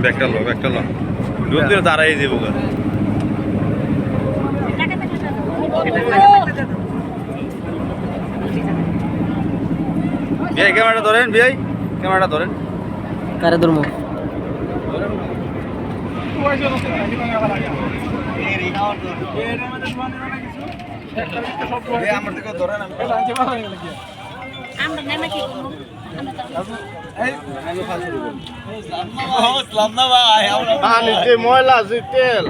ব্যাগটা লো ডুব দিয়ে দাঁড়াই যাবো বিআই ক্যামেরাটা ধরেন ক্যামেরাটা ধরেন কারে ধর্ম ময়লা তেল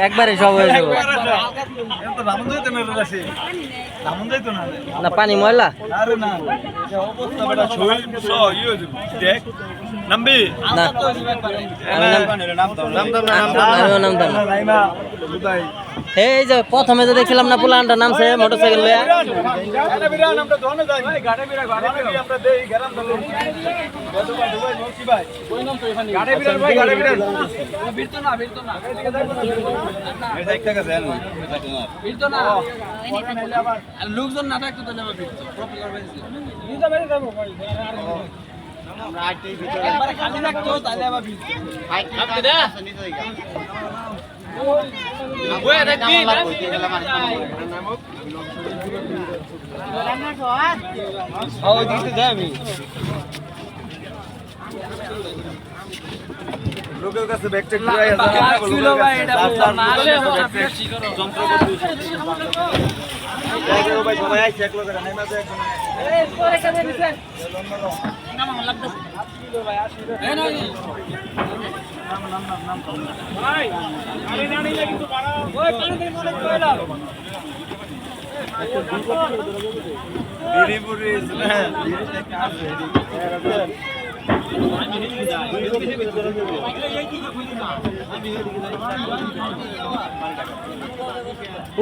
একবারে সব হয়ে যাবে না পানি ময়লা নামবি না এই যে প্রথমে যে দেখছিলাম না পুলানটা নামছে মোটরসাইকেল লইয়া লোকজন না থাকতো তাহলে খালি রাখতো তাহলে আবার লোকের কাছে ব্যাগটা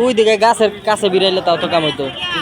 ওই দিকে গাছের কাছে বিরাইলে তাও তো কাম হইতো কি